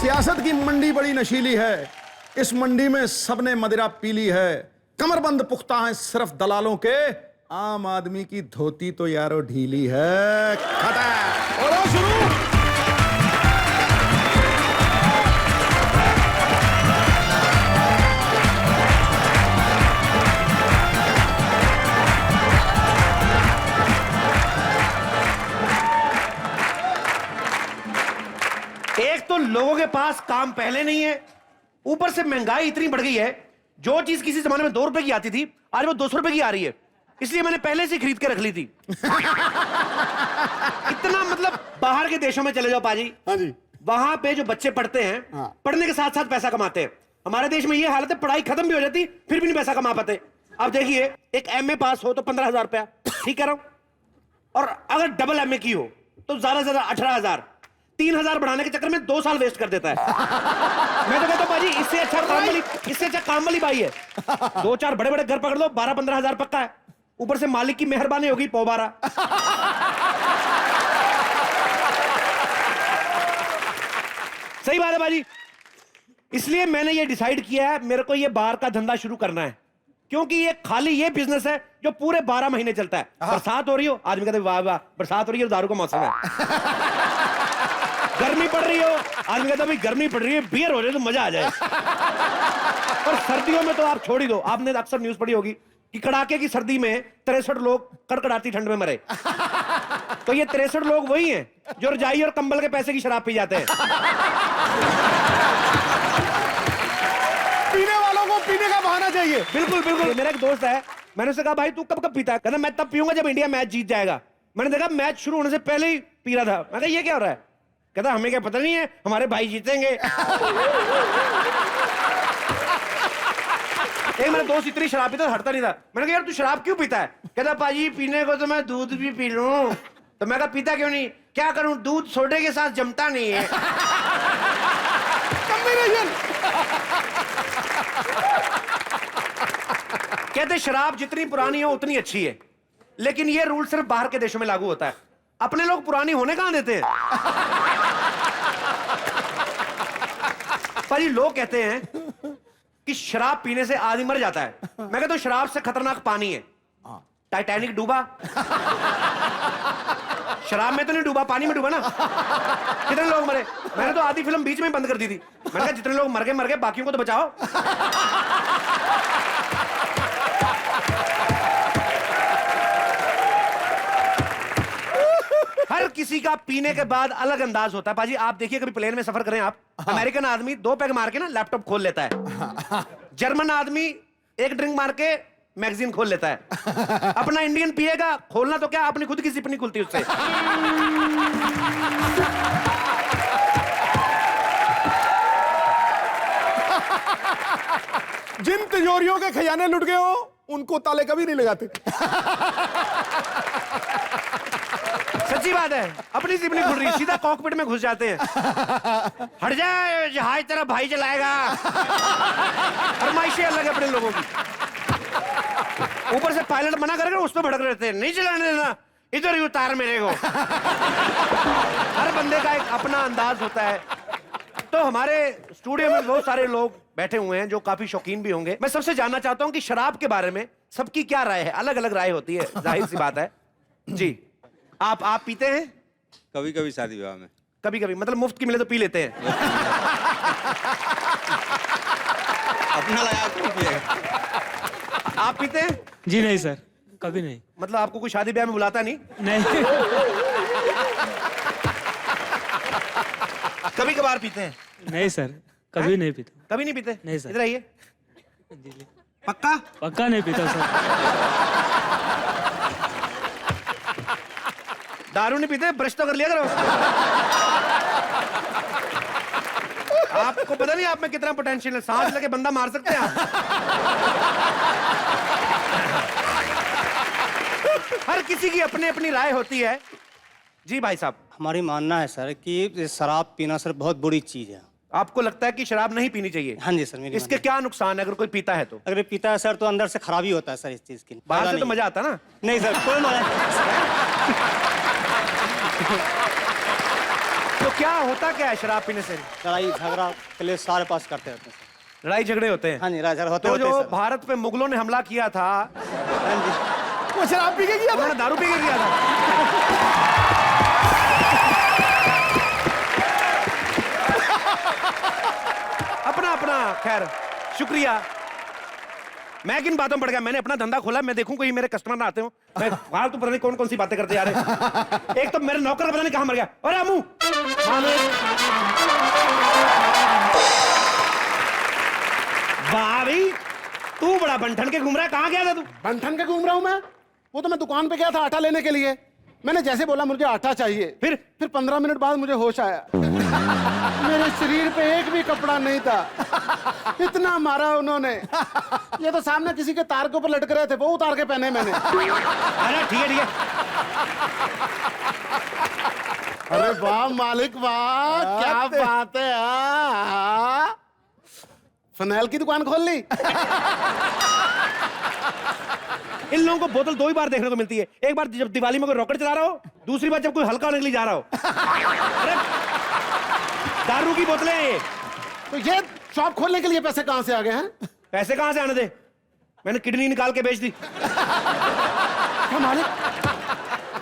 सियासत की मंडी बड़ी नशीली है, इस मंडी में सबने मदिरा पीली है। कमरबंद पुख्ता है सिर्फ दलालों के, आम आदमी की धोती तो यारो ढीली है। खटा और शुरू। एक तो लोगों के पास काम पहले नहीं है, ऊपर से महंगाई इतनी बढ़ गई है। जो चीज किसी जमाने में 2 रुपए की आती थी, आज वो 200 रुपए की आ रही है। इसलिए मैंने पहले से खरीद के रख ली थी। इतना मतलब बाहर के देशों में चले जाओ पाजी, हाँ जी, वहां पे जो बच्चे पढ़ते हैं, हाँ। पढ़ने के साथ साथ पैसा कमाते हैं। हमारे देश में ये हालत है, पढ़ाई खत्म भी हो जाती फिर भी नहीं पैसा कमा पाते। अब देखिए, एक MA पास हो तो 15,000 रुपया, ठीक कह रहा हूं, और अगर डबल MA की हो तो ज्यादा से ज्यादा 18,000। 3,000 बढ़ाने के चक्कर में 2 साल वेस्ट कर देता है। मैं तो कहता हूं बाजी, इससे अच्छा काम वाली बाई है। 2-4 बड़े बड़े घर पकड़ लो, 12-15 हजार पक्का है। ऊपर से मालिक की मेहरबानी होगी, पौबारा। सही बात है बाजी। इसलिए मैंने ये डिसाइड किया है, मेरे को ये बार का धंधा शुरू करना है, क्योंकि ये खाली ये बिजनेस है जो पूरे 12 महीने चलता है। बरसात हो रही हो, आदमी कहते वाह वाह बरसात हो रही है, दारू का मौसम है। गर्मी पड़ रही हो, आदमी कहता भाई गर्मी पड़ रही है, बियर हो जाए तो मजा आ जाए। और सर्दियों में तो आप छोड़ ही दो। आपने अक्सर न्यूज पढ़ी होगी कि कड़ाके की सर्दी में 63 लोग कड़कड़ाती ठंड में मरे। तो ये 63 लोग वही हैं जो रजाई और कंबल के पैसे की शराब पी जाते हैं। पीने वालों को पीने का बहाना चाहिए। बिल्कुल बिल्कुल। मेरा एक दोस्त है, मैंने उससे कहा भाई तू कब कब पीता है? कहता मैं तब पीऊंगा जब इंडिया मैच जीत जाएगा। मैंने देखा मैच शुरू होने से पहले ही पी रहा था। मैं कहा ये क्या हो रहा है? कहता हमें क्या पता नहीं है, हमारे भाई जीतेंगे। एक मेरा दोस्त इतनी शराब पीता हटता नहीं था। मैंने कहा यार तू शराब क्यों पीता है? कहता पाजी पीने को तो मैं दूध भी पी लूं। तो मैं कहा पीता क्यों नहीं? क्या करूं, दूध सोडे के साथ जमता नहीं है। कहते शराब जितनी पुरानी हो उतनी अच्छी है, लेकिन ये रूल सिर्फ बाहर के देशों में लागू होता है। अपने लोग पुरानी होने कहां देते हैं? पर ये लोग कहते हैं कि शराब पीने से आदमी मर जाता है। मैं कहता हूं शराब से खतरनाक पानी है। टाइटैनिक डूबा, शराब में तो नहीं डूबा, पानी में डूबा ना। कितने लोग मरे? मैंने तो आधी फिल्म बीच में बंद कर दी थी। मैंने कहा जितने लोग मर गए, बाकियों को तो बचाओ। हर किसी का पीने के बाद अलग अंदाज होता है पाजी। आप देखिए कभी प्लेन में सफर करें आप, अमेरिकन आदमी 2 पैग मार के ना लैपटॉप खोल लेता है। जर्मन आदमी 1 ड्रिंक मार के मैगजीन खोल लेता है। अपना इंडियन पिएगा, खोलना तो क्या, अपनी खुद की जिप नहीं खुलती उससे। जिन तिजोरियों के खजाने लुट गए हो उनको ताले कभी नहीं लगाते। सच्ची बात है, अपनी जिप नहीं खुल रही, सीधा कॉकपिट में घुस जाते हैं। हट जाए, जहाज तेरा भाई चलाएगा। फरमाइशें अलग है अपने लोगों की। ऊपर से पायलट मना करेगा, उस पर भड़क रहते हैं, नहीं चलाने देना, इधर ही उतार मेरे को। हर बंदे का एक अपना अंदाज होता है। तो हमारे स्टूडियो में बहुत सारे लोग बैठे हुए हैं जो काफी शौकीन भी होंगे। मैं सबसे जानना चाहता हूं कि शराब के बारे में सबकी क्या राय है? अलग अलग राय होती है, जाहिर सी बात है जी। आप पीते हैं? कभी कभी शादी विवाह में। कभी कभी मतलब मुफ्त की मिले तो पी लेते हैं। अपना लगा क्यों पिएगा? आप पीते हैं? जी नहीं सर, कभी नहीं। मतलब आपको कोई शादी ब्याह में बुलाता नहीं? नहीं। कभी कभार पीते हैं? नहीं सर, कभी नहीं पीता। कभी नहीं पीते? नहीं सर। इधर आइए। पक्का? पक्का नहीं पीता सर। दारू नहीं पीते? ब्रश तो कर लिया करो। आपको पता नहीं आप में कितना पोटेंशियल है, सांस लेके बंदा मार सकते हैं आप। हर किसी की अपनी अपनी राय होती है। जी भाई साहब। हमारी मानना है सर कि शराब पीना सर बहुत बुरी चीज है। आपको लगता है कि शराब नहीं पीनी चाहिए? हाँ जी सर, मेरी इसके क्या नुकसान है अगर कोई पीता है तो? अगर पीता है सर तो अंदर से खराबी होता है सर इस चीज की। बाहर से तो मजा आता ना? नहीं सर, कोई मजा नहीं। तो क्या होता क्या है शराब पीने से? लड़ाई झगड़ा क्लेश सारे पास करते रहते हैं सर। लड़ाई झगड़े होते हैं। हाँ जी, लड़ाई झगड़ा होते तो होते जो हैं सर। भारत पे मुगलों ने हमला किया था, हाँ जी। वो शराब पी के किया था? उन्होंने दारू पी के किया था। अपना अपना खैर, शुक्रिया। मैं किन बातों में पड़ गया? मैंने अपना धंधा खोला, मैं देखूं कोई मेरे कस्टमर ना आते हो। मैं वहां तो पता नहीं कौन कौन सी बातें करते जा रहे हैं। एक तो मेरे नौकर का पता नहीं कहां मर गया। अरे अमू, वाह भाई, तू बड़ा बंठन के घूम रहा है। कहां गया था तू? बंठन के घूम रहा हूं मैं। वो तो मैं दुकान पे गया था आटा लेने के लिए। मैंने जैसे बोला मुझे आटा चाहिए, फिर 15 मिनट बाद मुझे होश आया। मेरे शरीर पे एक भी कपड़ा नहीं था। इतना मारा उन्होंने। ये तो सामने किसी के तार के ऊपर लटक रहे थे, वो उतार के पहने मैंने। अरे ठीक है ठीक है। अरे वाह मालिक वाह, क्या बात है। हाँ। फनेल की दुकान खोल ली। इन लोगों को बोतल दो ही बार देखने को मिलती है। एक बार जब दिवाली में कोई रॉकेट चला रहा हो, दूसरी बार जब कोई हल्का निकली जा रहा हो। अरे दारू की बोतलें हैं ये। तो ये शॉप खोलने के लिए पैसे कहां से आ गए हैं? पैसे कहां से आने दे? मैंने किडनी निकाल के बेच दी। क्या मालिक,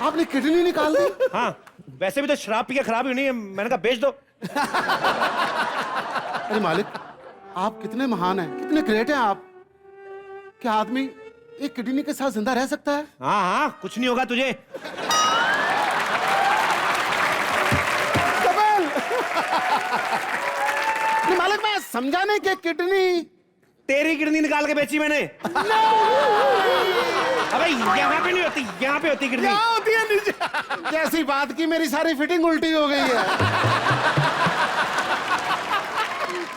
आपने किडनी निकाल दी? हाँ, वैसे भी तो शराब पी के खराब ही नहीं है। मैंने कहा बेच दो। अरे मालिक, आप कितने महान हैं, कितने ग्रेट हैं आप। क्या आदमी एक किडनी के साथ जिंदा रह सकता है? हाँ हाँ, कुछ नहीं होगा तुझे। नहीं मालिक, मैं समझा नहीं कि किडनी। तेरी किडनी निकाल के बेची मैंने। अबे यहाँ पे नहीं होती, यहाँ पे होती किडनी। क्या होती है नीचे? कैसी बात की, मेरी सारी फिटिंग उल्टी हो गई है।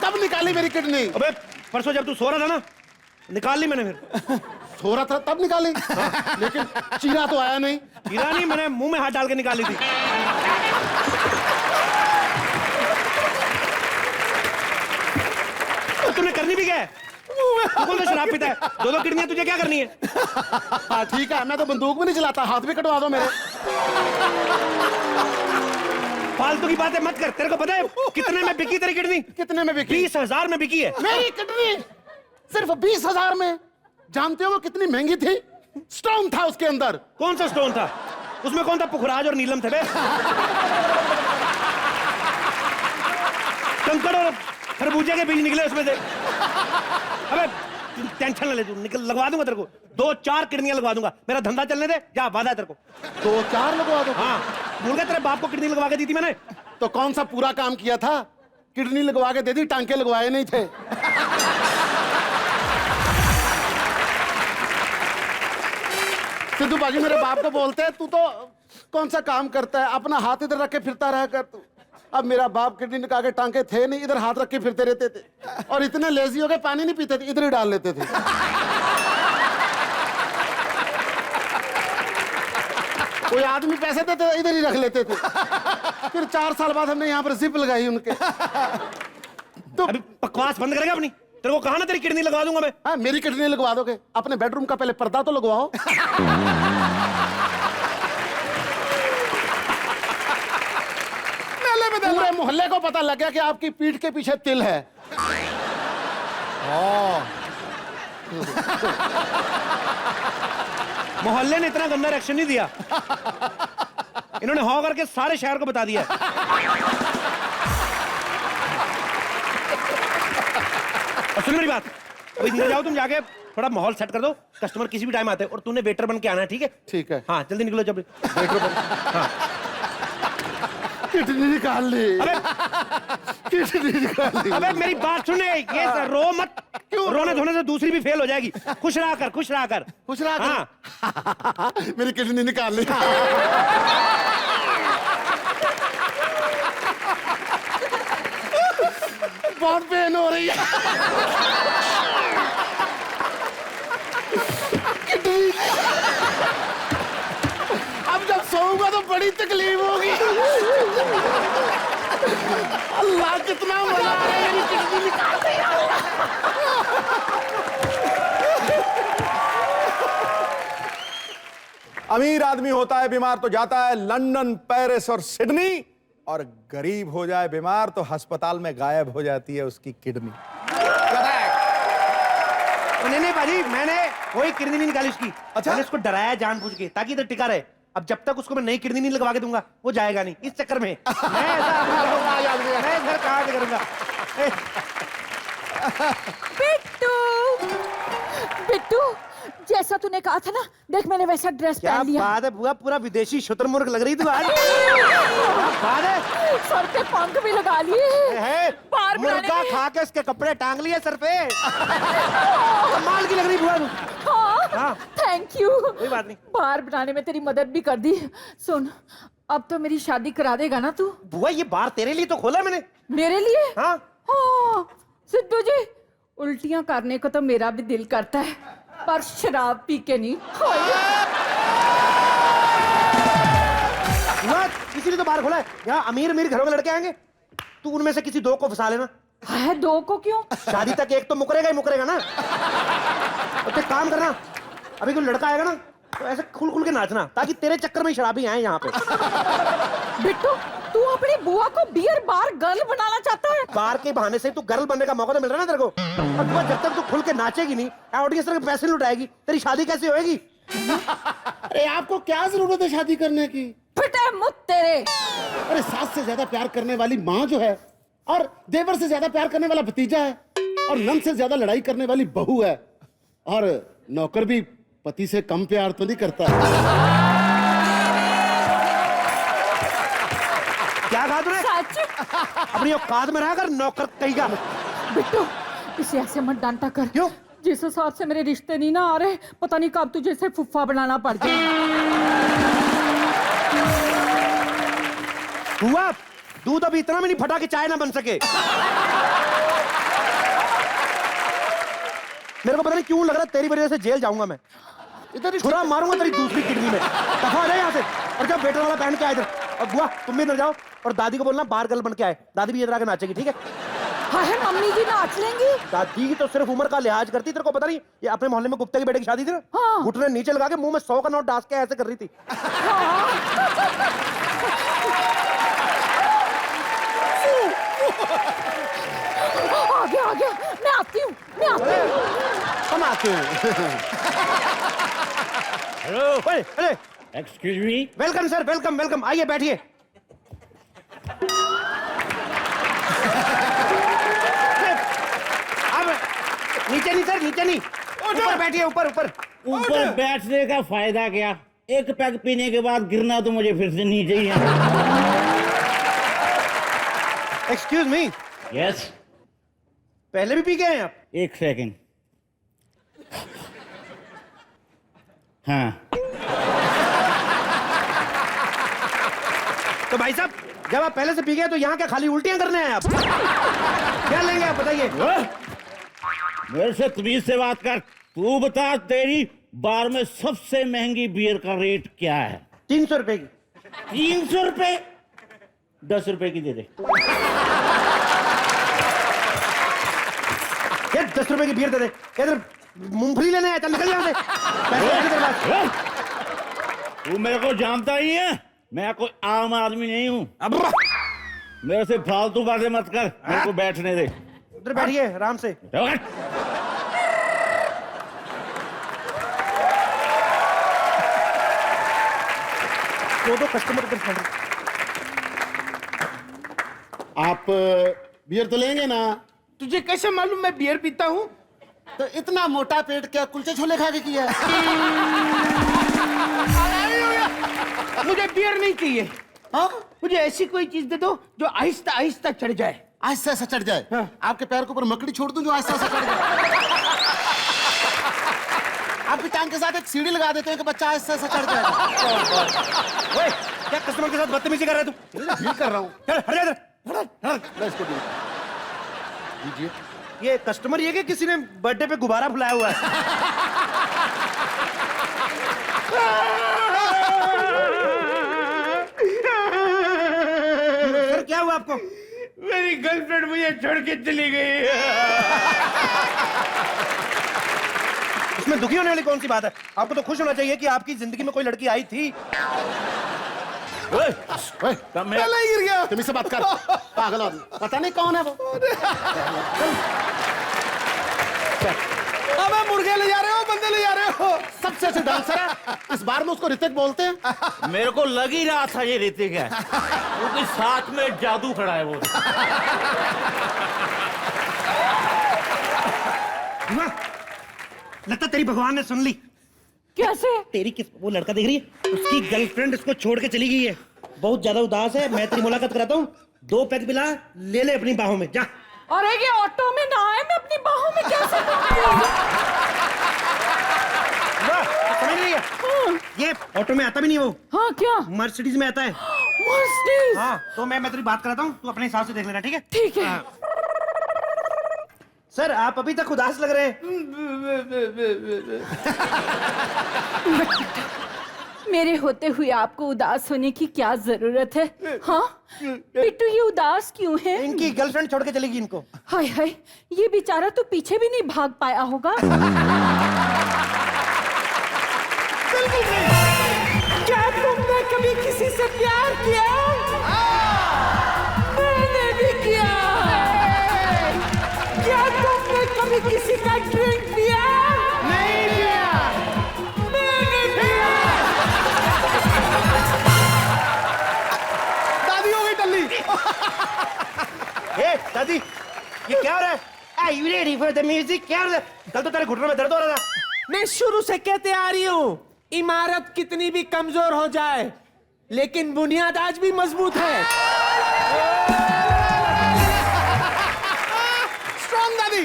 कब निकाली मेरी किडनी? अबे परसों जब तू सो रहा था ना, निकाल ली मैंने। फिर सो रहा था तब निकाली। लेकिन चीरा तो आया नहीं। गिरा नहीं, मैंने मुंह में हाथ डाल के निकाल ली थी। तो तूने करनी भी क्या है? तू कौन सा शराब पीता है? दो किडनियां तुझे क्या करनी है? हाँ ठीक है, मैं तो बंदूक भी नहीं चलाता, हाथ भी कटवा दो मेरे। फालतू की बातें मत कर। तेरे को पता है कितने में बिकी तेरी किडनी? कितने में बिकी? 20,000 में बिकी है। मेरी किडनी सिर्फ 20,000 में? जानते हो वो कितनी महंगी थी? स्टोन था उसके अंदर। कौन सा स्टोन था उसमें? कौन था? पुखराज और नीलम थे बे। कंकड़ और खरबूजे के बीज निकले उसमें से। अबे टेंशन न ले, तू निकल, लगवा दूंगा तेरे को। 2-4 किडनियां लगवा दूंगा। मेरा धंधा चलने दे, जा, वादा है तेरे को। 2-4 लगवा दो? हाँ, भूल गया तेरे बाप को किडनी लगवा के दी थी मैंने। तो कौन सा पूरा काम किया था? किडनी लगवा के दे दी, टांके लगवाए नहीं थे। सिद्धू बाजी मेरे बाप को बोलते हैं, तू तो कौन सा काम करता है, अपना हाथ इधर रख के फिरता रहा कर तू। अब मेरा बाप किडनी निकाल के टांके थे नहीं, इधर हाथ रख के फिरते रहते थे। और इतने लेजी हो गए, पानी नहीं पीते थे, इधर ही डाल लेते थे। कोई आदमी पैसे देते इधर ही रख लेते थे। फिर 4 साल बाद हमने यहाँ पर जिप लगाई उनके। तो अभी बकवास बंद करेगा अपनी? तेरे को कहा ना तेरी किडनी लगवा दूंगा मैं। हाँ, मेरी किडनी लगवा दोगे? अपने बेडरूम का पहले पर्दा तो लगवाओ। पूरे मोहल्ले को पता लग गया कि आपकी पीठ के पीछे तिल है। मोहल्ले ने इतना गंदा रिएक्शन नहीं दिया। इन्होंने हाँ करके सारे शहर को बता दिया। और सुन मेरी बात, अभी अंदर जाओ, तुम जाके थोड़ा माहौल सेट कर दो। कस्टमर किसी भी टाइम आते हैं और तूने वेटर बन के आना है, ठीक है? ठीक है। हाँ, जल्दी निकलो। जब वेटर बन, हाँ। किडनी निकाल ली। अबे किडनी निकाल ली। अबे मेरी बात सुने, ये रो मत। क्यों? रोने धोने से दूसरी भी फेल हो जाएगी। खुश रहा कर, खुश रहा कर। खुश रहा कर। हाँ। मेरी किडनी निकाल ली। बहुत पेन हो रही है। किडनी। अब जब सोऊंगा तो बड़ी तकलीफ होगी। अल्लाह कितना मजा आ रहा है, मेरी किडनी निकाल दी। अमीर आदमी होता है बीमार तो जाता है लंदन, पेरिस और सिडनी, और गरीब हो जाए बीमार तो अस्पताल में गायब हो जाती है उसकी किडनी। नहीं पाजी, मैंने वही किडनी नहीं निकाली उसकी। अच्छा? मैंने उसको डराया जानबूझ के ताकि इधर टिका रहे। अब जब तक उसको मैं नई किडनी नहीं लगवा के दूंगा वो जाएगा नहीं, इस चक्कर में मैं घर कहाँ से करूंगा। बिट्टू, बिट्टू, जैसा तूने कहा था ना, देख मैंने वैसा ड्रेस क्या पहन लिया। बात है बुआ, पूरा विदेशी शुतुरमुर्ग लग रही तू आज। बात है, सर पे पंख भी लगा लिए है बार मुर्गा खा के उसके कपड़े टांग लिए सर पे। कमाल की लग रही बुआ तू। हाँ, थैंक यू। कोई बात नहीं। बार बनाने में तेरी मदद भी कर दी। सुन, अब तो मेरी शादी करा देगा ना तू? बुआ ये बार तेरे लिए तो खोला मैंने। मेरे लिए? हाँ हाँ, सिद्धू जी, उल्टियां करने को तो मेरा भी दिल करता है, पर शराब पी के नहीं। बुआ इसीलिए तो बार खोला है। यहाँ अमीर अमीर घरों के लड़के आएंगे, तू उनमें से किसी दो को फंसा लेना। है दो को क्यों? शादी तक एक तो मुकरेगा ही मुकरेगा ना। तो एक काम करना, अभी कोई लड़का आएगा ना तो ऐसे खुल खुल के नाचना, ताकि तेरे चक्कर में शराबी आए यहाँ पे। बिट्टू, तू अपनी बुआ को बियर बार गर्ल बनाना चाहता है? बार के बहाने से तू गर्ल बनने का मौका तो मिल रहा है ना तेरे को। और बुआ जब तक तू खुल के नाचेगी नहीं, ऑडियंस के पैसे लुटाएगी, तेरी शादी कैसे होएगी? अरे आपको क्या जरूरत है शादी करने की? फिटे मुत तेरे। अरे सास से ज्यादा प्यार करने वाली माँ जो है, और देवर से ज्यादा प्यार करने वाला भतीजा है, और नंद से ज्यादा लड़ाई करने वाली बहू है, और नौकर भी पति से कम प्यार तो नहीं करता। क्या कहा तूने? सच? अपनी औकात में रहकर नौकर कहेगा। बिट्टू, इसे ऐसे मत डांटा कर। क्यों? जिस हिसाब से मेरे रिश्ते नहीं ना आ रहे, पता नहीं कब तुझे इसे फुफ्फा बनाना पड़ जाए। हुआ दूध अभी इतना भी नहीं फटा कि चाय ना बन सके। मेरे को पता नहीं क्यों लग रहा है तेरी वजह से जेल जाऊंगा मैं। इधर छुरा मारूंगा तेरी दूसरी किडनी में। दफा आ जाए यहाँ से, और जब बेटर वाला पहन के आए इधर। और बुआ तुम भी इधर जाओ और दादी को बोलना बार गर्ल बन के आए। दादी भी इधर आके नाचेगी, ठीक है? हाय, मम्मी जी नाच लेंगी? दादी की तो सिर्फ उम्र का लिहाज करती, तेरे को पता नहीं? ये अपने मोहल्ले में गुप्ते के बेटे की शादी थी ना, हाँ। घुटने नीचे लगा के मुंह में 100 का नोट डाल के ऐसे कर रही थी। आ गया, मैं आती हूँ। हम आते हैं। Hello, excuse me. Welcome sir, welcome welcome, आइए बैठिए। अब नीचे नहीं सर, नीचे नहीं, ऊपर बैठिए, ऊपर ऊपर। ऊपर बैठने का फायदा क्या? एक पैक पीने के बाद गिरना तो मुझे फिर से नीचे ही है। Excuse me, yes. पहले भी पी गए हैं आप? एक सेकंड। हाँ। तो भाई साहब जब आप पहले से पी गए तो यहाँ क्या खाली उल्टियां करने हैं आप? क्या लेंगे आप बताइए? मेरे से तमीज से बात कर। तू बता, तेरी बार में सबसे महंगी बियर का रेट क्या है? 300 रुपए की। 300 रुपए? 10 रुपए की दे दे। क्या 10 रुपए की बियर दे दे? इधर मूंगफली लेने आया, चल निकल यहाँ से। पैसे हैं तेरे पास? तू मेरे को जानता ही है, मैं कोई आम आदमी नहीं हूँ। अब मेरे से फालतू बातें मत कर, मेरे को बैठने दे। उधर बैठिए आराम से। दो कस्टमर उधर। आप बियर तो लेंगे ना? तुझे कैसे मालूम मैं बियर पीता हूँ? तो इतना मोटा पेट क्या कुलचे छोले खा के किया है? मुझे बियर नहीं चाहिए। हाँ? मुझे ऐसी कोई चीज दे दो जो आहिस्ता आहिस्ता चढ़ जाए। आहिस्ता ऐसा चढ़ जाए? हाँ। आपके पैर के ऊपर मकड़ी छोड़ दूं जो आहिस्ता ऐसा चढ़ जाए? आपकी टांग के साथ एक सीढ़ी लगा देते हैं कि बच्चा आहिस्ता ऐसा चढ़ जाएगा। ओए, क्या कस्टमर के साथ बदतमीजी कर रहा है तू? डील कर रहा हूँ। चल हट जा इधर। मैं इसको दीजिए। ये कस्टमर ये कि किसी ने बर्थडे पे गुब्बारा फुलाया हुआ है? सर क्या हुआ आपको? मेरी गर्लफ्रेंड मुझे छोड़ के चली गई। इसमें दुखी होने वाली कौन सी बात है? आपको तो खुश होना चाहिए कि आपकी जिंदगी में कोई लड़की आई थी। ओए, ओए, पहले ही गिर गया। तुम इससे बात कर। पागल आदमी, पता नहीं कौन है वो। अबे मुर्गे ले जा रहे हो, बंदे ले जा रहे हो। सबसे अच्छे डांसर है, इस बार में उसको ऋतिक बोलते हैं। मेरे को लग ही रहा था ये ऋतिक है, क्योंकि साथ में जादू खड़ा है वो। लगता तेरी भगवान ने सुन ली। कैसे? तेरी किस वो लड़का देख रही है, उसकी गर्लफ्रेंड उसको छोड़ के चली गई है, बहुत ज्यादा उदास है। मैं तेरी मुलाकात कराता हूँ, 2 पैक पिला, ले ले अपनी बाहों में, जा। अरे ये ऑटो में ना आए, मैं अपनी बाहों में कैसे समझ रही है? ये ऑटो में आता भी नहीं वो, हाँ क्या? मर्सिडीज में आता है। मर्सिडीज? हाँ, तो मैं तेरी बात कराता हूँ, तू अपने हिसाब से देख लेना, ठीक है? ठीक है। सर आप अभी तक उदास लग रहे हैं। मेरे होते हुए आपको उदास होने की क्या जरूरत है? हाँ बिट्टू, ये उदास क्यों है? इनकी गर्लफ्रेंड छोड़ के चलेगी इनको। हाय हाय, ये बेचारा तो पीछे भी नहीं भाग पाया होगा। क्या तुमने कभी किसी से प्यार किया? मैंने भी किया। क्या तुमने कभी किसी का ड्रिंक पिया? नहीं पिया। मैंने पिया। दादी हो गई टल्ली। ए दादी, ये क्या हो रहा है? Are you ready for the music? क्या हो रहा है? कल तो तेरे घुटनों में दर्द हो रहा था। मैं शुरू से कहते आ रही हूँ, इमारत कितनी भी कमजोर हो जाए, लेकिन बुनियाद आज भी मजबूत है। स्ट्रॉन्ग दादी।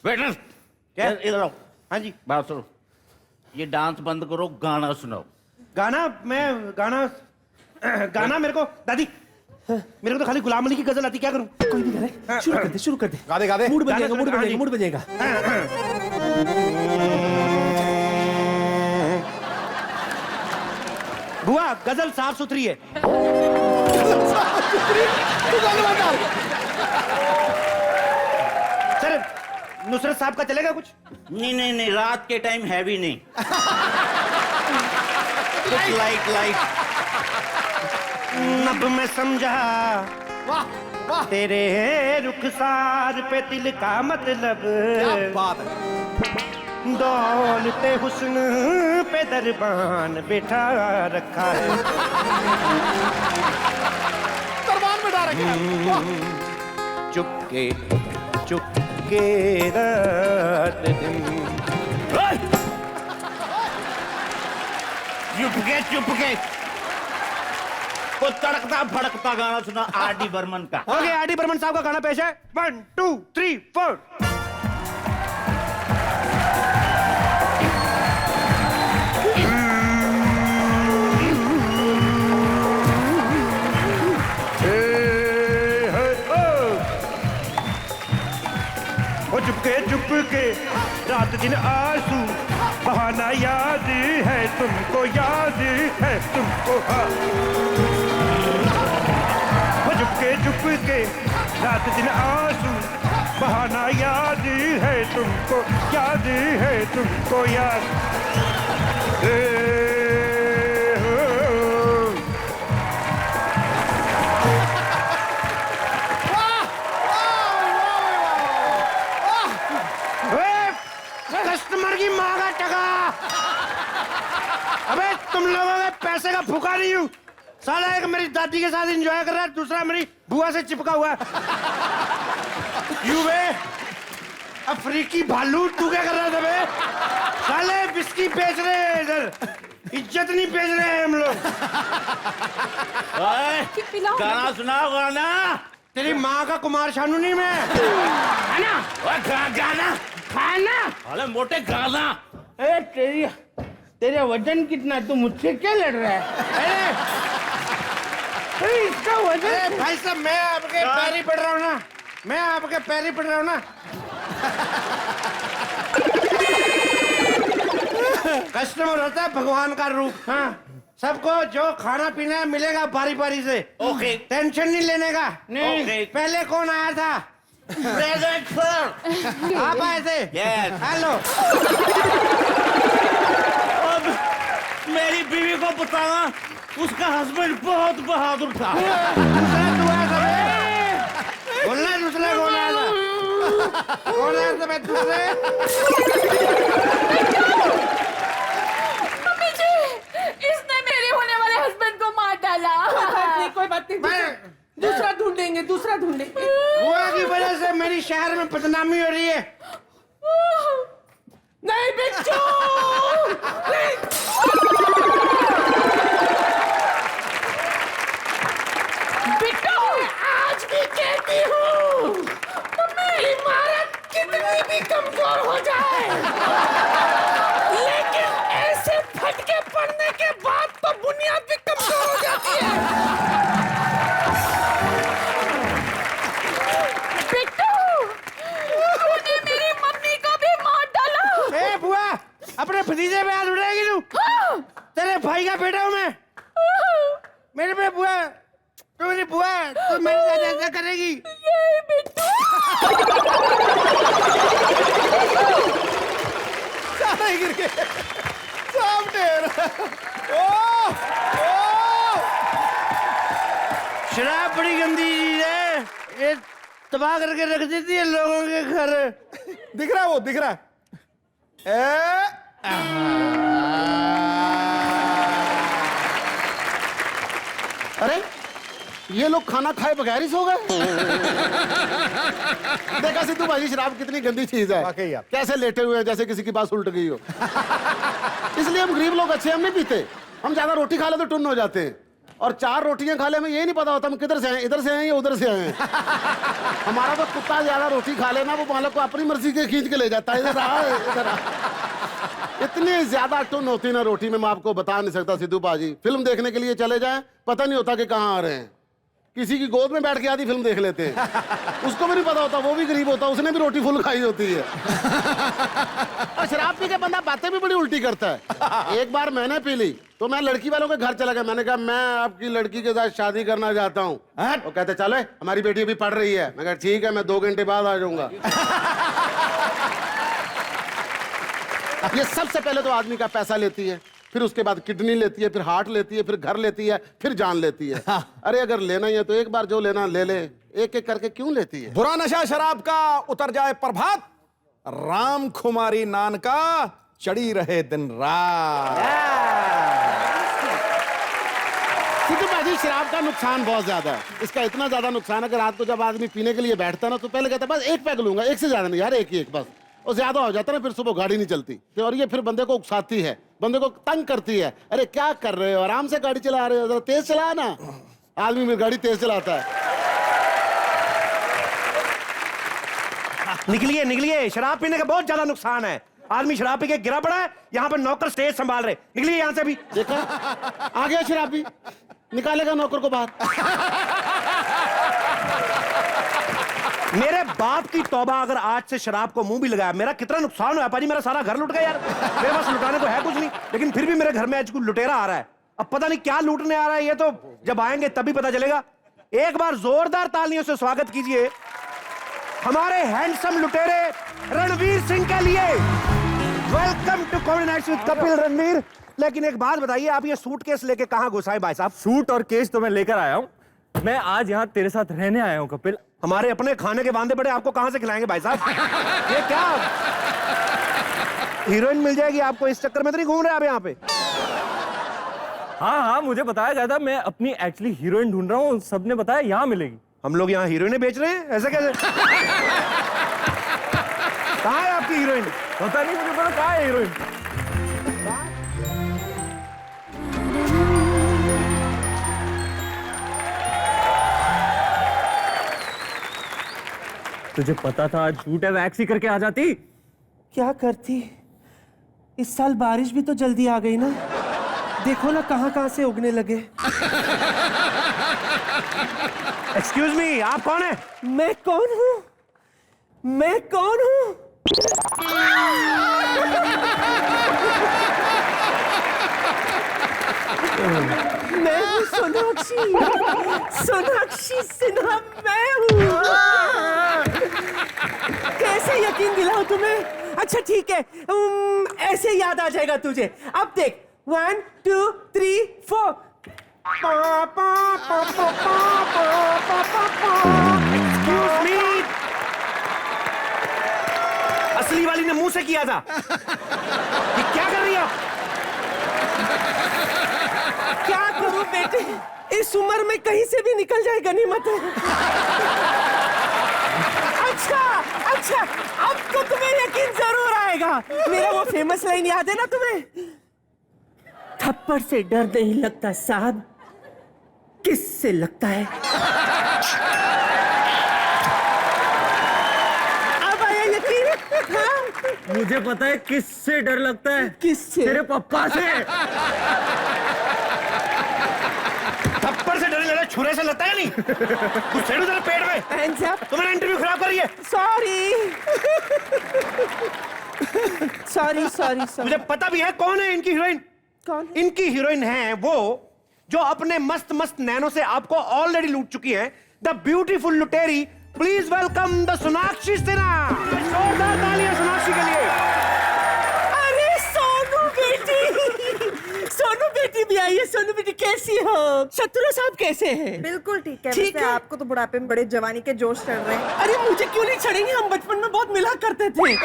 वेटर, क्या? इधर आओ। हाँ जी। बात सुनो, ये डांस बंद करो, गाना सुनाओ। गाना? मैं गाना मेरे को दादी, मेरे को तो खाली गुलाम अली की गजल आती, क्या करूं? कोई भी करे, शुरू कर दे, शुरू कर दे। गा दे गा दे। मूड बन गाना जाएगा, मूड सुना, बन हाँ जाएगा, जी। मूड बन जाएगा। बुआ गजल साफ सुथरी है। सर नुसरत साहब का चलेगा कुछ? नहीं, रात के टाइम हैवी नहीं। कुछ लाइट। अब मैं समझा तेरे रुखसार पे दिल का मतलब, क्या बात है। दौलते हुस्न पे दरबान बैठा रखा है। दरबान में डाल रखे। चुपके रात दिन। चुपके वो तड़कता भड़कता गाना सुना आर.डी. बर्मन का। Okay, RD. बर्मन साहब का गाना पेश है। 1 2 3 4। चुपके रात दिन आंसू बहाना याद है तुमको, याद है तुमको। चुपके रात दिन आंसू बहाना याद है तुमको, याद है तुमको, याद। कस्टमर की माँ का टका। अबे तुम लोगों में पैसे का भूखा नहीं हूँ। साला एक मेरी दादी के साथ एंजॉय कर रहा है, दूसरा मेरी बुआ से चिपका हुआ है। यूं अफ्रीकी भालू, तू क्या कर रहा था बे? साले बिस्की बेच रहे हैं इधर, इज्जत नहीं बेच रहे हैं हम लोग। गाना सुनाओ, गाना। तेरी माँ का कुमार शानू नहीं मैं। गाना खाना? अरे मोटे गाना। ए तेरा वजन कितना? तू मुझसे क्या लड़ रहा है? अरे इसका वजन। भाई साहब मैं आपके पैरी पड़ रहा हूँ ना, मैं आपके पैरी पड़ रहा हूँ ना। कस्टमर होता है भगवान का रूप। हाँ, सबको जो खाना पीना है मिलेगा बारी बारी से। ओके, टेंशन नहीं लेने का। नहीं। ओके। पहले कौन आया था? Present sir. आप आए थे? यस। हेलो। अब मेरी बीवी को बताना उसका हस्बैंड बहुत बहादुर था। बोलना दूसरा कौन आया था? कौन आया था? मैं दूसरे मम्मी जी, इसने मेरे होने वाले हस्बैंड को मार डाला। कोई बात नहीं, दूसरा ढूंढेंगे, दूसरा ढूंढेंगे। बुआ की वजह से मेरी शहर में बदनामी हो रही है। नहीं बिच्छू, नहीं। बिट्टू, आज भी कहती हूँ, इमारत कितनी भी कमजोर हो जाए, लेकिन ऐसे फटके पड़ने के बाद तो बुनियाद भी कमजोर हो जाती है। बिट्टू, तूने मेरी मम्मी को भी मार डाला। ए बुआ, अपने भतीजे पे हाथ उठाएगी तू? हाँ। तेरे भाई का बेटा हूँ मैं। मेरे पे बुआ, तू मेरी बुआ, तू मेरे साथ ऐसा करेगी? नहीं बिट्टू। सारे गिर गए, सब ढेर। शराब बड़ी गंदी चीज है, ये तबाह करके रख देती है लोगों के घर। दिख रहा है, वो दिख रहा है। अरे ये लोग खाना खाए बगैर ही सो गए। देखा सिद्धू भाई, शराब कितनी गंदी चीज है। वाकई यार। कैसे लेटे हुए हैं जैसे किसी की बात उल्ट गई हो। इसलिए हम गरीब लोग अच्छे हम नहीं पीते। हम ज्यादा रोटी खा ले तो टुन्न हो जाते हैं, और 4 रोटियां खा ले हमें ये नहीं पता होता हम किधर से आए, इधर से आए या उधर से आए। हमारा तो कुत्ता ज्यादा रोटी खा लेना, वो मालिक को अपनी मर्जी के खींच के ले जाता है, इधर आ इधर आ। इतनी ज्यादा टुन होती ना रोटी में, मैं आपको बता नहीं सकता सिद्धू बाजी। फिल्म देखने के लिए चले जाएं, पता नहीं होता कि कहाँ आ रहे हैं। किसी की गोद में बैठ के आधी फिल्म देख लेते हैं, उसको भी नहीं पता होता, वो भी गरीब होता, उसने भी रोटी फुल खाई होती है। और शराब पी के बंदा बातें भी बड़ी उल्टी करता है। एक बार मैंने पी ली तो मैं लड़की वालों के घर चला गया। मैंने कहा मैं आपकी लड़की के साथ शादी करना चाहता हूँ। वो कहते चले, हमारी बेटी अभी पढ़ रही है। मैं कहा ठीक है, मैं 2 घंटे बाद आ जाऊंगा। ये सबसे पहले तो आदमी का पैसा लेती है, फिर उसके बाद किडनी लेती है, फिर हार्ट लेती है, फिर घर लेती है, फिर जान लेती है। अरे अगर लेना ही है तो एक बार जो लेना ले ले, एक एक करके क्यों लेती है? बुरा नशा शराब का उतर जाए प्रभात, राम खुमारी नान का चढ़ी रहे दिन रात। सिद्धू बाजी, शराब का नुकसान बहुत ज्यादा है। इसका इतना ज्यादा नुकसान है कि रात को जब आदमी पीने के लिए बैठता है ना, तो पहले कहता है बस एक पैग लूंगा, एक से ज्यादा नहीं यार, एक ही एक बस। और ज्यादा हो जाता है ना, फिर सुबह गाड़ी नहीं चलती, और ये फिर बंदे को उकसाती है, बंदे को तंग करती है। अरे क्या कर रहे हो, आराम से गाड़ी चला रहे हो, जरा तेज चला ना। आदमी में गाड़ी तेज चलाता है। निकलिए निकलिए, शराब पीने का बहुत ज्यादा नुकसान है। आदमी शराब पी के गिरा पड़ा है, यहाँ पर नौकर स्टेज संभाल रहे। निकलिए यहाँ से भी। देखा, आ गया शराबी, निकालेगा नौकर को बाहर। मेरे बाप की तौबा, अगर आज से शराब को मुंह भी लगाया, मेरा कितना नुकसान हुआ पाजी। मेरा सारा घर लुट गया यार। मेरे पास लुटाने को है कुछ नहीं, लेकिन फिर भी मेरे घर में आज कुछ लुटेरा आ रहा है। अब पता नहीं क्या लूटने आ रहा है, ये तो जब आएंगे तभी पता चलेगा। एक बार जोरदार तालियों से स्वागत कीजिए हमारे हैंडसम लुटेरे रणवीर सिंह के लिए। Welcome to comedy nights with Kapil Ranveer. लेकिन एक बात बताइए, आप ये सूटकेस लेके कहां घुसाए भाई साहब? सूट और केस तो मैं लेकर आया हूँ, मैं आज यहाँ तेरे साथ रहने आया हूँ कपिल। हमारे अपने खाने के वांदे पड़े, आपको कहां से खिलाएंगे भाई साहब? ये क्या हीरोइन मिल जाएगी आपको, इस चक्कर में तो नहीं घूम रहे आप यहाँ पे? हाँ हाँ, मुझे बताया गया था, मैं अपनी एक्चुअली हीरोइन ढूंढ रहा हूँ, सबने बताया यहाँ मिलेगी। हम लोग यहाँ हीरोइनें बेच रहे हैं, ऐसा कैसे? कहाँ है आपकी हीरोइन? पता नहीं, मुझे पता कहाँ है हीरोइन। तुझे पता था आज झूठ है, वैक्स ही करके आ जाती। क्या करती, इस साल बारिश भी तो जल्दी आ गई ना, देखो ना कहां कहां से उगने लगे। एक्सक्यूज मी, आप कौन है? मैं कौन हूं? मैं कौन हूं? मैं हूं सोनाक्षी, सोनाक्षी सिन्हा मैं हूं। कैसे यकीन दिलाऊं तुम्हें? अच्छा ठीक है, ऐसे याद आ जाएगा तुझे। अब देख, 1 2 3 4 Excuse me. असली वाली ने मुंह से किया था। ये क्या कर रही है आप? क्या करूं बेटे, इस उम्र में कहीं से भी निकल जाए गनीमत है। अच्छा अच्छा, अब तो तुम्हें यकीन जरूर आएगा। मेरा वो फेमस लाइन याद है ना तुम्हें? थप्पड़ से डर नहीं लगता साहब, किससे लगता है? अब आया यकीन? हाँ? मुझे पता है किससे डर लगता है। किससे? तेरे पप्पा से। थप्पड़ से डरने लगा, छुरे से लगता है नहीं। कुछ छेड़ो तेरे पेट में। Hands up. तुम्हारा इंटरव्यू खराब कर रही है। सॉरी मुझे पता भी है कौन है इनकी हीरोइन। कौन? इनकी हीरोइन है वो जो अपने मस्त मस्त नैनो से आपको ऑलरेडी लूट चुकी है, द ब्यूटीफुल लुटेरी। Please welcome the Sonakshi Sinha. जोरदार तालियां सोनाक्षी के लिए। अरे सोनू बेटी, सोनू बेटी भी आई है। सोनू बेटी कैसी हो? शत्रु साहब कैसे हैं? बिल्कुल ठीक है। ठीक वैसे है। आपको तो बुढ़ापे में बड़े जवानी के जोश चढ़ रहे हैं। अरे मुझे क्यों नहीं चढ़ेंगे, हम बचपन में बहुत मिला करते थे।